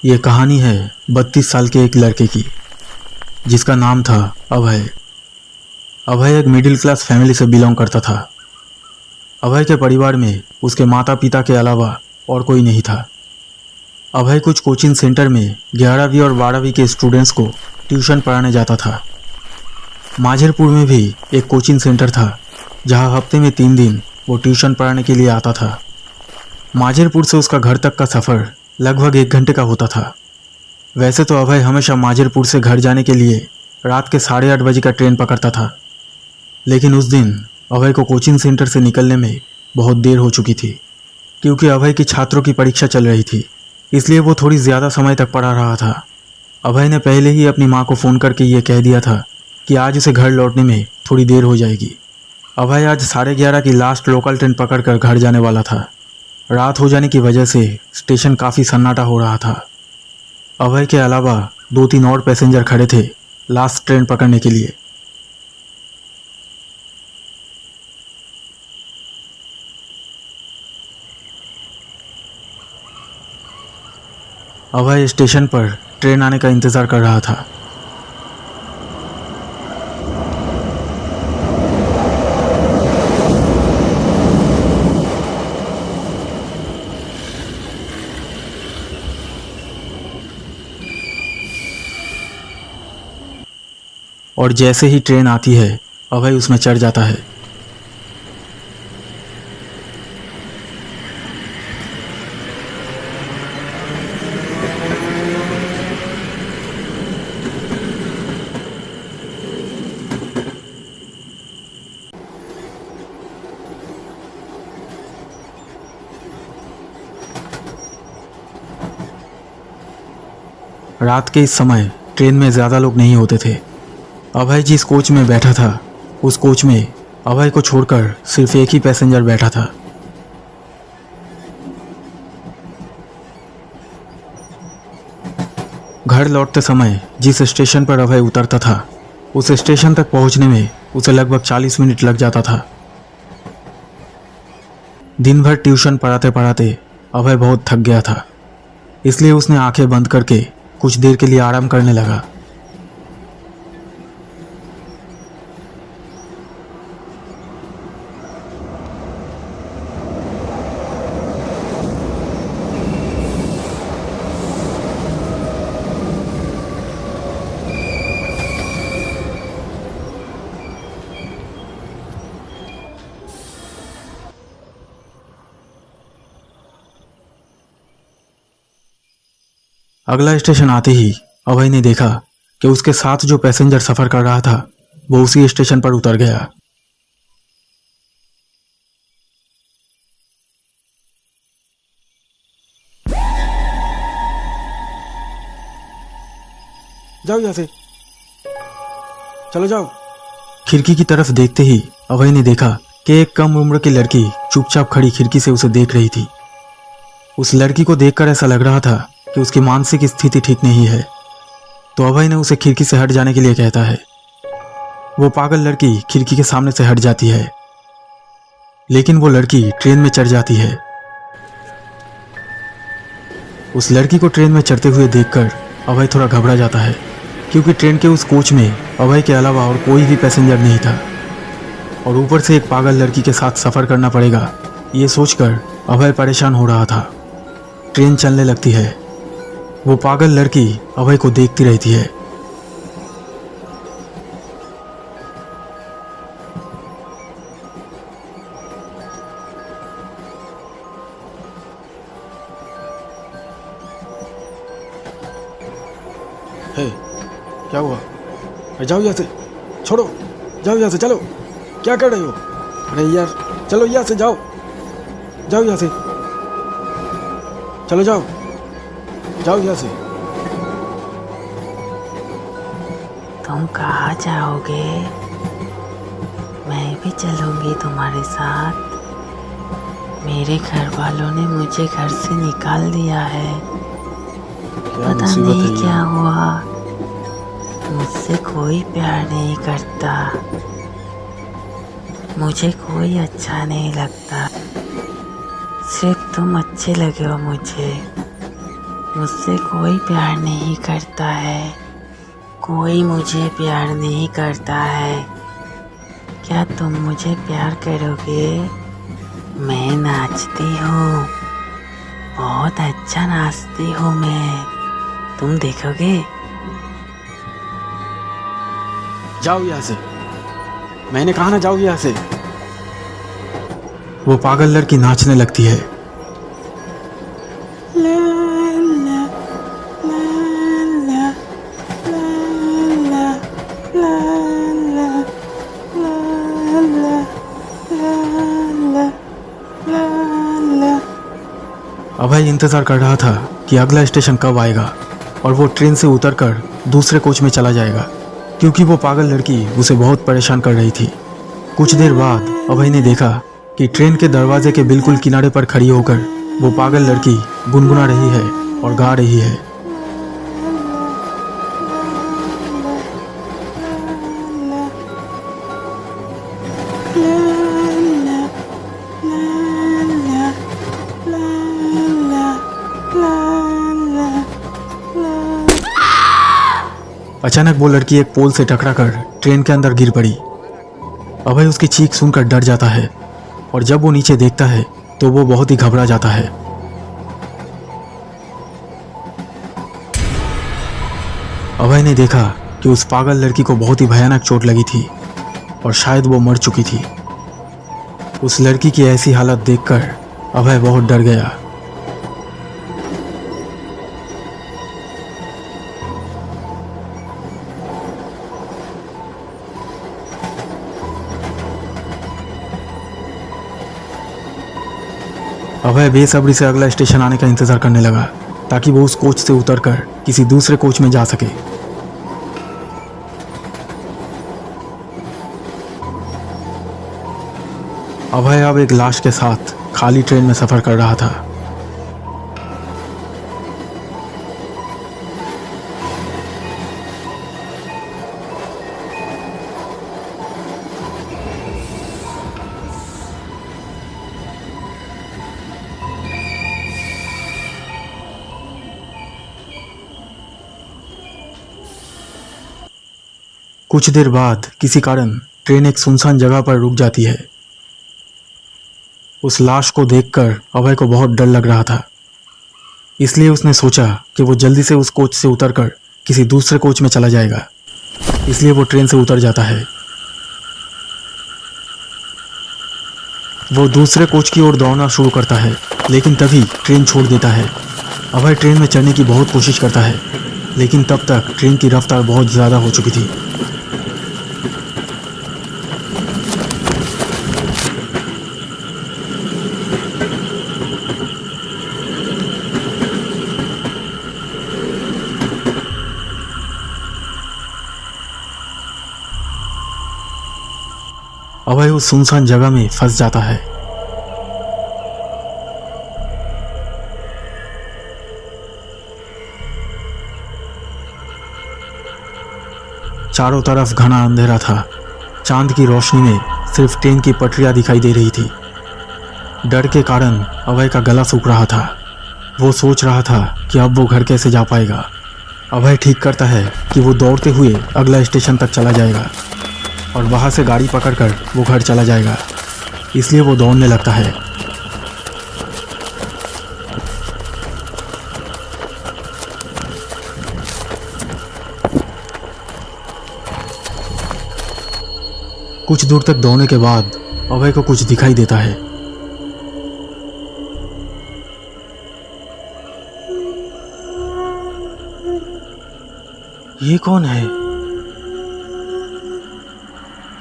ये कहानी है 32 साल के एक लड़के की, जिसका नाम था अभय। अभय एक मिडिल क्लास फैमिली से बिलोंग करता था। अभय के परिवार में उसके माता पिता के अलावा और कोई नहीं था। अभय कुछ कोचिंग सेंटर में 11वीं और 12वीं के स्टूडेंट्स को ट्यूशन पढ़ाने जाता था। माझेरपुर में भी एक कोचिंग सेंटर था, जहां हफ्ते में 3 दिन वो ट्यूशन पढ़ाने के लिए आता था। माझेरपुर से उसका घर तक का सफ़र लगभग 1 घंटे का होता था। वैसे तो अभय हमेशा माझेरपुर से घर जाने के लिए रात के 8:30 बजे का ट्रेन पकड़ता था, लेकिन उस दिन अभय को कोचिंग सेंटर से निकलने में बहुत देर हो चुकी थी। क्योंकि अभय की छात्रों की परीक्षा चल रही थी, इसलिए वो थोड़ी ज़्यादा समय तक पढ़ा रहा था। अभय ने पहले ही अपनी माँ को फ़ोन करके ये कह दिया था कि आज उसे घर लौटने में थोड़ी देर हो जाएगी। अभय आज 11:30 की लास्ट लोकल ट्रेन पकड़कर घर जाने वाला था। रात हो जाने की वजह से स्टेशन काफ़ी सन्नाटा हो रहा था। अभय के अलावा 2-3 और पैसेंजर खड़े थे लास्ट ट्रेन पकड़ने के लिए। अभय स्टेशन पर ट्रेन आने का इंतज़ार कर रहा था। और जैसे ही ट्रेन आती है, अभय उसमें चढ़ जाता है। रात के इस समय ट्रेन में ज़्यादा लोग नहीं होते थे। अभय जिस कोच में बैठा था, उस कोच में अभय को छोड़कर सिर्फ एक ही पैसेंजर बैठा था। घर लौटते समय जिस स्टेशन पर अभय उतरता था, उस स्टेशन तक पहुंचने में उसे लगभग 40 मिनट लग जाता था। दिन भर ट्यूशन पढ़ाते पढ़ाते अभय बहुत थक गया था, इसलिए उसने आंखें बंद करके कुछ देर के लिए आराम करने लगा। अगला स्टेशन आते ही अभय ने देखा कि उसके साथ जो पैसेंजर सफर कर रहा था, वो उसी स्टेशन पर उतर गया। जाओ यहाँ से, चलो जाओ। खिड़की की तरफ देखते ही अभय ने देखा कि एक कम उम्र की लड़की चुपचाप खड़ी खिड़की से उसे देख रही थी। उस लड़की को देखकर ऐसा लग रहा था कि उसकी मानसिक स्थिति ठीक नहीं है, तो अभय ने उसे खिड़की से हट जाने के लिए कहता है। वो पागल लड़की खिड़की के सामने से हट जाती है, लेकिन वो लड़की ट्रेन में चढ़ जाती है। उस लड़की को ट्रेन में चढ़ते हुए देखकर अभय थोड़ा घबरा जाता है, क्योंकि ट्रेन के उस कोच में अभय के अलावा और कोई भी पैसेंजर नहीं था, और ऊपर से एक पागल लड़की के साथ सफ़र करना पड़ेगा, ये सोचकर अभय परेशान हो रहा था। ट्रेन चलने लगती है। वो पागल लड़की अभय को देखती रहती है। हे, क्या हुआ? अरे जाओ यहाँ से, छोड़ो, जाओ यहाँ से, चलो। क्या कर रहे हो? अरे यार, चलो यहाँ से, जाओ, जाओ यहाँ से, चलो जाओ, जाओ यहाँ से। तुम कहाँ जाओगे? मैं भी चलूँगी तुम्हारे साथ। मेरे घर वालों ने मुझे घर से निकाल दिया है। पता नहीं क्या हुआ, मुझसे कोई प्यार नहीं करता, मुझे कोई अच्छा नहीं लगता, सिर्फ तुम अच्छे लगे हो मुझे। मुझसे कोई प्यार नहीं करता है, कोई मुझे प्यार नहीं करता है। क्या तुम मुझे प्यार करोगे? मैं नाचती हूँ, बहुत अच्छा नाचती हूँ मैं, तुम देखोगे? जाओ यहाँ से, मैंने कहा ना जाओ यहाँ से। वो पागल लड़की नाचने लगती है। अभय इंतजार कर रहा था कि अगला स्टेशन कब आएगा और वो ट्रेन से उतरकर दूसरे कोच में चला जाएगा, क्योंकि वो पागल लड़की उसे बहुत परेशान कर रही थी। कुछ देर बाद अभय ने देखा कि ट्रेन के दरवाजे के बिल्कुल किनारे पर खड़ी होकर वो पागल लड़की गुनगुना रही है और गा रही है। अचानक वो लड़की एक पोल से टकराकर ट्रेन के अंदर गिर पड़ी। अभय उसकी चीख सुनकर डर जाता है और जब वो नीचे देखता है तो वो बहुत ही घबरा जाता है। अभय ने देखा कि उस पागल लड़की को बहुत ही भयानक चोट लगी थी और शायद वो मर चुकी थी। उस लड़की की ऐसी हालत देखकर अभय बहुत डर गया। अभय बेसब्री से अगला स्टेशन आने का इंतजार करने लगा ताकि वो उस कोच से उतरकर किसी दूसरे कोच में जा सके। अभय अब एक लाश के साथ खाली ट्रेन में सफर कर रहा था। कुछ देर बाद किसी कारण ट्रेन एक सुनसान जगह पर रुक जाती है। उस लाश को देखकर अभय को बहुत डर लग रहा था, इसलिए उसने सोचा कि वो जल्दी से उस कोच से उतरकर किसी दूसरे कोच में चला जाएगा। इसलिए वो ट्रेन से उतर जाता है। वो दूसरे कोच की ओर दौड़ना शुरू करता है, लेकिन तभी ट्रेन छोड़ देता है। अभय ट्रेन में चढ़ने की बहुत कोशिश करता है, लेकिन तब तक ट्रेन की रफ्तार बहुत ज़्यादा हो चुकी थी। अभय उस सुनसान जगह में फंस जाता है। चारों तरफ घना अंधेरा था। चांद की रोशनी में सिर्फ ट्रेन की पटरियां दिखाई दे रही थी। डर के कारण अभय का गला सूख रहा था। वो सोच रहा था कि अब वो घर कैसे जा पाएगा। अभय ठीक करता है कि वो दौड़ते हुए अगला स्टेशन तक चला जाएगा और वहाँ से गाड़ी पकड़कर वो घर चला जाएगा। इसलिए वो दौड़ने लगता है। कुछ दूर तक दौड़ने के बाद अभय को कुछ दिखाई देता है। ये कौन है?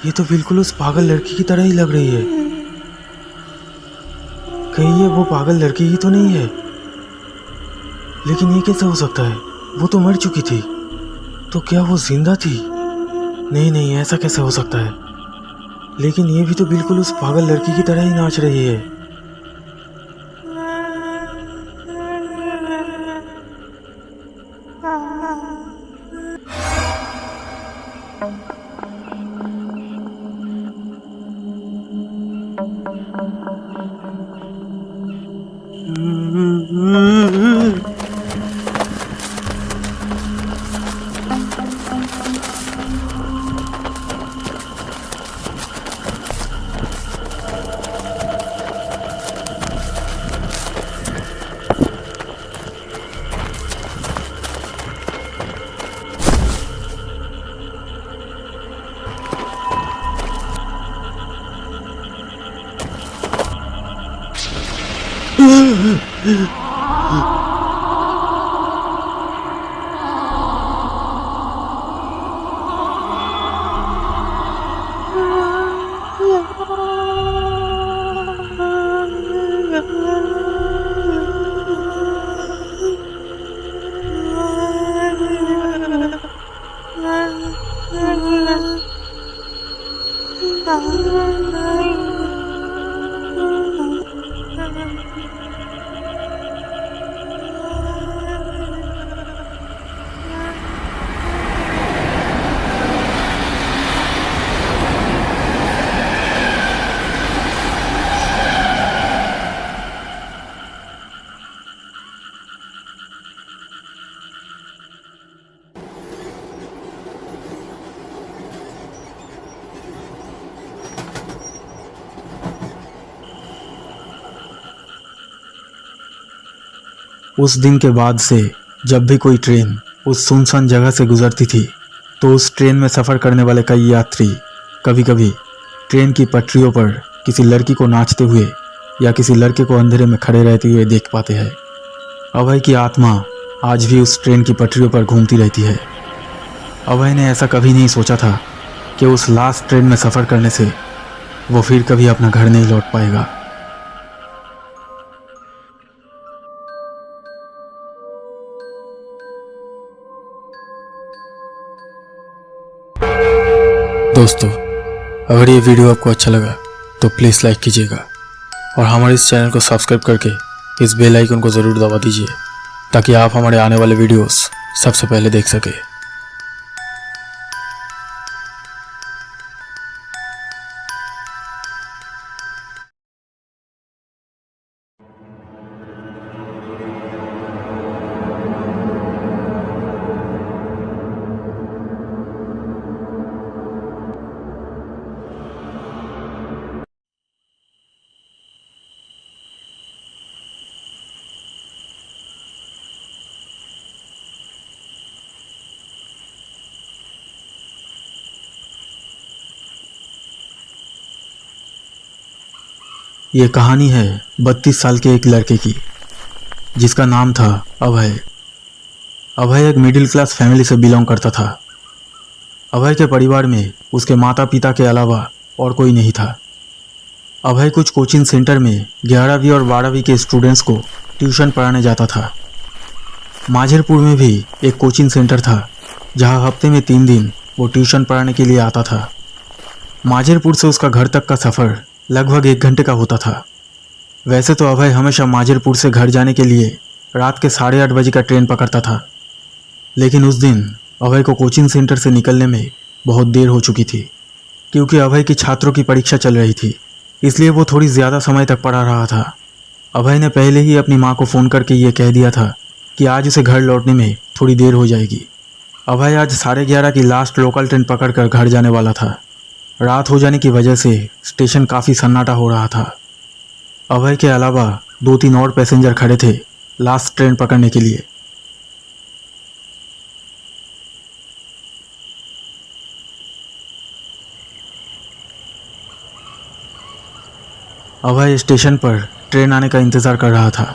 ये तो बिल्कुल उस पागल लड़की की तरह ही लग रही है। कहीं ये वो पागल लड़की ही तो नहीं है? लेकिन ये कैसे हो सकता है? वो तो मर चुकी थी। तो क्या वो जिंदा थी? नहीं नहीं, ऐसा कैसे हो सकता है? लेकिन ये भी तो बिल्कुल उस पागल लड़की की तरह ही नाच रही है। उस दिन के बाद से जब भी कोई ट्रेन उस सुनसान जगह से गुजरती थी तो उस ट्रेन में सफ़र करने वाले कई यात्री कभी कभी ट्रेन की पटरियों पर किसी लड़की को नाचते हुए या किसी लड़के को अंधेरे में खड़े रहते हुए देख पाते हैं। अभय की आत्मा आज भी उस ट्रेन की पटरियों पर घूमती रहती है। अभय ने ऐसा कभी नहीं सोचा था कि उस लास्ट ट्रेन में सफ़र करने से वो फिर कभी अपना घर नहीं लौट पाएगा। दोस्तों, अगर ये वीडियो आपको अच्छा लगा तो प्लीज़ लाइक कीजिएगा और हमारे इस चैनल को सब्सक्राइब करके इस बेल आइकन को ज़रूर दबा दीजिए ताकि आप हमारे आने वाले वीडियोस सबसे पहले देख सकें। ये कहानी है 32 साल के एक लड़के की जिसका नाम था अभय। अभय एक मिडिल क्लास फैमिली से बिलोंग करता था। अभय के परिवार में उसके माता पिता के अलावा और कोई नहीं था। अभय कुछ कोचिंग सेंटर में 11वीं और 12वीं के स्टूडेंट्स को ट्यूशन पढ़ाने जाता था। माझेरपुर में भी एक कोचिंग सेंटर था जहां हफ्ते में 3 दिन वो ट्यूशन पढ़ाने के लिए आता था। माझेरपुर से उसका घर तक का सफ़र लगभग 1 घंटे का होता था। वैसे तो अभय हमेशा माझेरपुर से घर जाने के लिए रात के 8:30 बजे का ट्रेन पकड़ता था, लेकिन उस दिन अभय को कोचिंग सेंटर से निकलने में बहुत देर हो चुकी थी क्योंकि अभय की छात्रों की परीक्षा चल रही थी, इसलिए वो थोड़ी ज़्यादा समय तक पढ़ा रहा था। अभय ने पहले ही अपनी माँ को फ़ोन करके ये कह दिया था कि आज उसे घर लौटने में थोड़ी देर हो जाएगी। अभय आज 11:30 की लास्ट लोकल ट्रेन पकड़कर घर जाने वाला था। रात हो जाने की वजह से स्टेशन काफ़ी सन्नाटा हो रहा था। अभय के अलावा 2-3 और पैसेंजर खड़े थे लास्ट ट्रेन पकड़ने के लिए। अभय स्टेशन पर ट्रेन आने का इंतज़ार कर रहा था।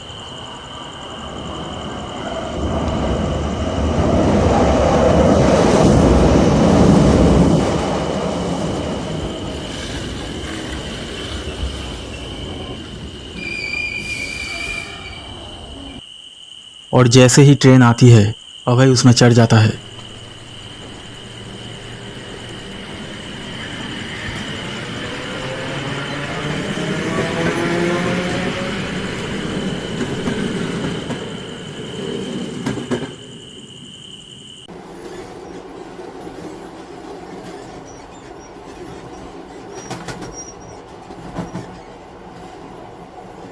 और जैसे ही ट्रेन आती है अभय उसमें चढ़ जाता है।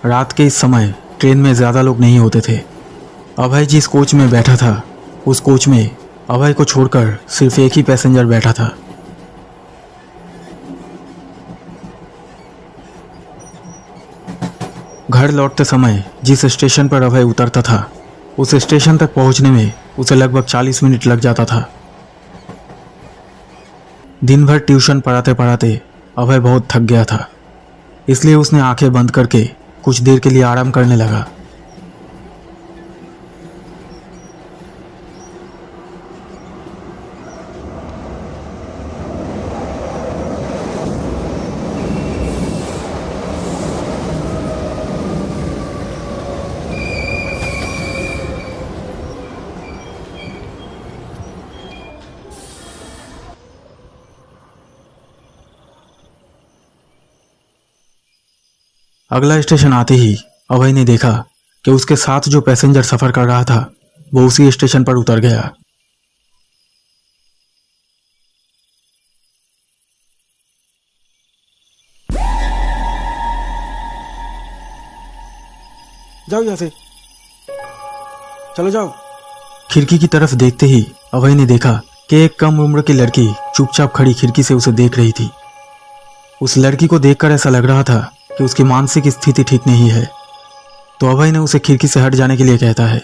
रात के इस समय ट्रेन में ज़्यादा लोग नहीं होते थे। अभय जिस कोच में बैठा था उस कोच में अभय को छोड़कर सिर्फ एक ही पैसेंजर बैठा था। घर लौटते समय जिस स्टेशन पर अभय उतरता था उस स्टेशन तक पहुंचने में उसे लगभग 40 मिनट लग जाता था। दिन भर ट्यूशन पढ़ाते पढ़ाते अभय बहुत थक गया था, इसलिए उसने आंखें बंद करके कुछ देर के लिए आराम करने लगा। अगला स्टेशन आते ही अभय ने देखा कि उसके साथ जो पैसेंजर सफर कर रहा था वो उसी स्टेशन पर उतर गया। जाओ यहाँ से, चलो जाओ। खिड़की की तरफ देखते ही अभय ने देखा कि एक कम उम्र की लड़की चुपचाप खड़ी खिड़की से उसे देख रही थी। उस लड़की को देखकर ऐसा लग रहा था कि उसकी मानसिक स्थिति ठीक नहीं है, तो अभय ने उसे खिड़की से हट जाने के लिए कहता है।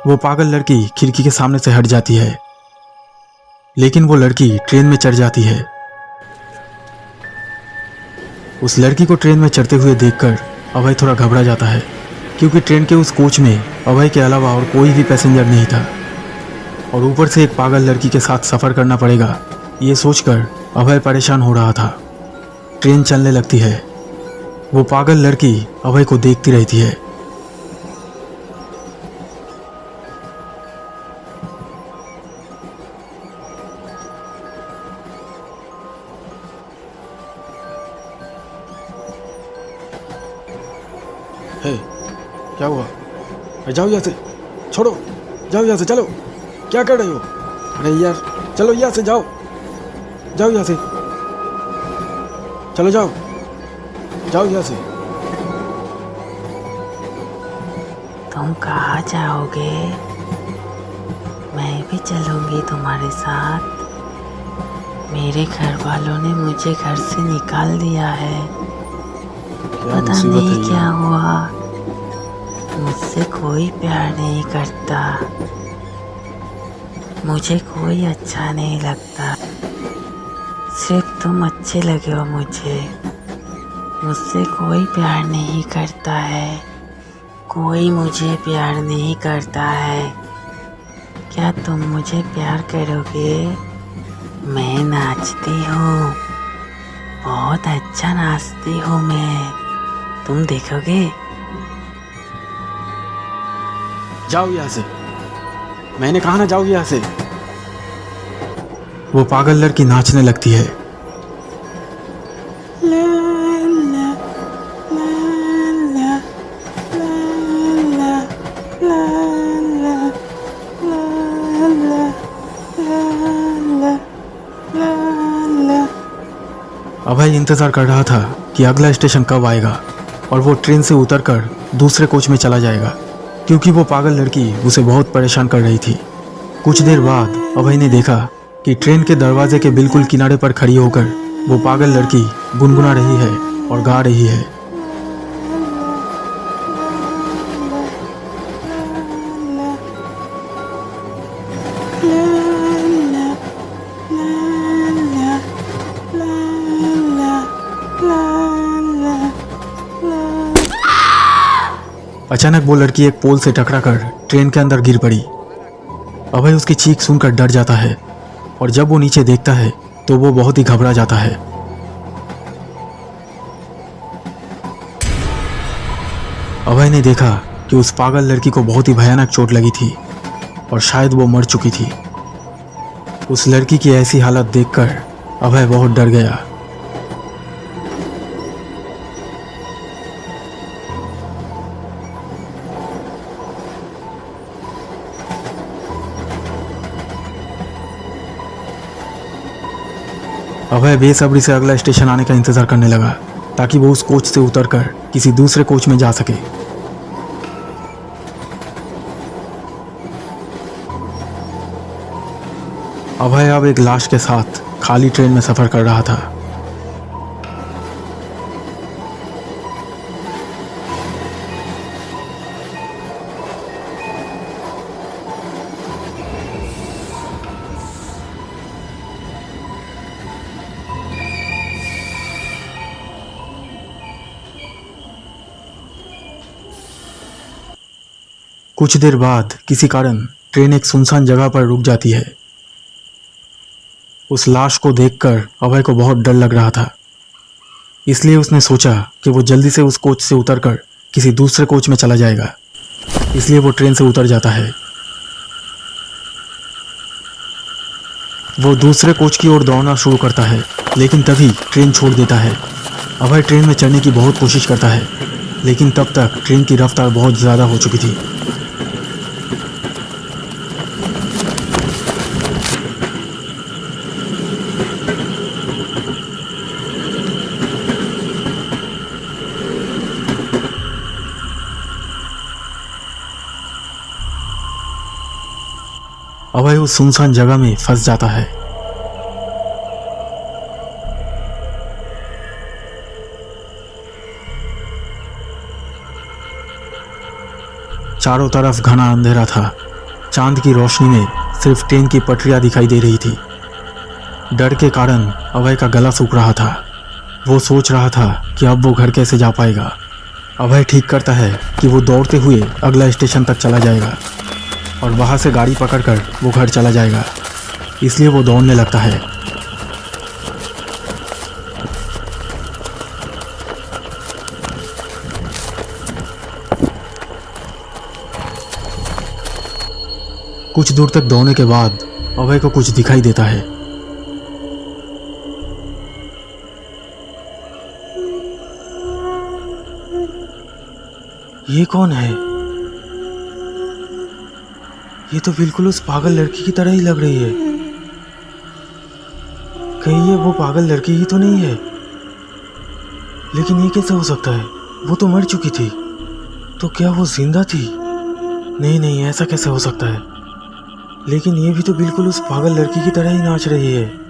वो पागल लड़की खिड़की के सामने से हट जाती है, लेकिन वो लड़की ट्रेन में चढ़ जाती है। उस लड़की को ट्रेन में चढ़ते हुए देखकर अभय थोड़ा घबरा जाता है, क्योंकि ट्रेन के उस कोच में अभय के अलावा और कोई भी पैसेंजर नहीं था, और ऊपर से एक पागल लड़की के साथ सफ़र करना पड़ेगा, ये सोचकर अभय परेशान हो रहा था। ट्रेन चलने लगती है। वो पागल लड़की अभय को देखती रहती है। हे, क्या हुआ? अरे जाओ यहाँ से, छोड़ो, जाओ यहाँ से, चलो। क्या कर रहे हो? अरे यार, चलो यहाँ से, जाओ, जाओ यहाँ से, चलो जाओ, जाओ यहाँ से। तुम कहाँ जाओगे? मैं भी चलूँगी तुम्हारे साथ। मेरे घर वालों ने मुझे घर से निकाल दिया है। क्या पता मुसीबत है नहीं ये? क्या हुआ, मुझसे कोई प्यार नहीं करता, मुझे कोई अच्छा नहीं लगता, सिर्फ तुम अच्छे लगे हो मुझे। मुझसे कोई प्यार नहीं करता है, कोई मुझे प्यार नहीं करता है। क्या तुम मुझे प्यार करोगे? मैं नाचती हूँ, बहुत अच्छा नाचती हूँ मैं, तुम देखोगे? जाओ यहाँ से, मैंने कहा ना, जाओ यहाँ से। वो पागल लड़की नाचने लगती है। अभय इंतजार कर रहा था कि अगला स्टेशन कब आएगा और वो ट्रेन से उतरकर दूसरे कोच में चला जाएगा, क्योंकि वो पागल लड़की उसे बहुत परेशान कर रही थी। कुछ देर बाद अभय ने देखा कि ट्रेन के दरवाजे के बिल्कुल किनारे पर खड़ी होकर वो पागल लड़की गुनगुना रही है और गा रही है। अचानक वो लड़की एक पोल से टकराकर ट्रेन के अंदर गिर पड़ी। अभय उसकी चीख सुनकर डर जाता है, और जब वो नीचे देखता है तो वो बहुत ही घबरा जाता है। अभय ने देखा कि उस पागल लड़की को बहुत ही भयानक चोट लगी थी और शायद वो मर चुकी थी। उस लड़की की ऐसी हालत देखकर अभय बहुत डर गया। अभय बेसब्री से अगला स्टेशन आने का इंतजार करने लगा, ताकि वो उस कोच से उतरकर किसी दूसरे कोच में जा सके। अभय अब एक लाश के साथ खाली ट्रेन में सफर कर रहा था। कुछ देर बाद किसी कारण ट्रेन एक सुनसान जगह पर रुक जाती है। उस लाश को देखकर अभय को बहुत डर लग रहा था, इसलिए उसने सोचा कि वो जल्दी से उस कोच से उतरकर किसी दूसरे कोच में चला जाएगा। इसलिए वो ट्रेन से उतर जाता है। वो दूसरे कोच की ओर दौड़ना शुरू करता है, लेकिन तभी ट्रेन छोड़ देता है अभय ट्रेन में चढ़ने की बहुत कोशिश करता है, लेकिन तब तक ट्रेन की रफ्तार बहुत ज़्यादा हो चुकी थी। अभय उस सुनसान जगह में फंस जाता है। चारों तरफ घना अंधेरा था। चांद की रोशनी में सिर्फ ट्रेन की पटरियां दिखाई दे रही थी। डर के कारण अभय का गला सूख रहा था। वो सोच रहा था कि अब वो घर कैसे जा पाएगा। अभय ठीक करता है कि वो दौड़ते हुए अगला स्टेशन तक चला जाएगा और वहाँ से गाड़ी पकड़कर वो घर चला जाएगा, इसलिए वो दौड़ने लगता है। कुछ दूर तक दौड़ने के बाद अभय को कुछ दिखाई देता है। ये कौन है? ये तो बिल्कुल उस पागल लड़की की तरह ही लग रही है। कहीं ये वो पागल लड़की ही तो नहीं है? लेकिन ये कैसे हो सकता है? वो तो मर चुकी थी। तो क्या वो जिंदा थी? नहीं, ऐसा कैसे हो सकता है? लेकिन ये भी तो बिल्कुल उस पागल लड़की की तरह ही नाच रही है।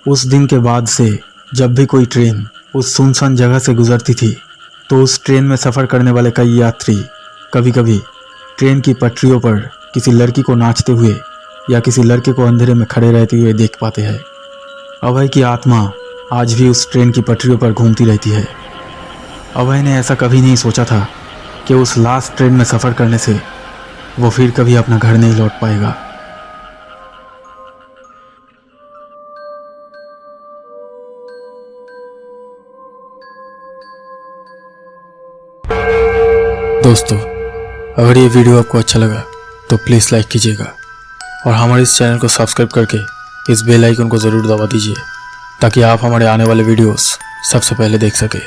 उस दिन के बाद से जब भी कोई ट्रेन उस सुनसान जगह से गुजरती थी तो उस ट्रेन में सफ़र करने वाले कई यात्री कभी कभी ट्रेन की पटरियों पर किसी लड़की को नाचते हुए या किसी लड़के को अंधेरे में खड़े रहते हुए देख पाते हैं। अभय की आत्मा आज भी उस ट्रेन की पटरियों पर घूमती रहती है। अभय ने ऐसा कभी नहीं सोचा था कि उस लास्ट ट्रेन में सफ़र करने से वो फिर कभी अपना घर नहीं लौट पाएगा। दोस्तों, अगर ये वीडियो आपको अच्छा लगा तो प्लीज़ लाइक कीजिएगा और हमारे इस चैनल को सब्सक्राइब करके इस बेल आइकन को ज़रूर दबा दीजिए ताकि आप हमारे आने वाले वीडियोस सबसे पहले देख सकें।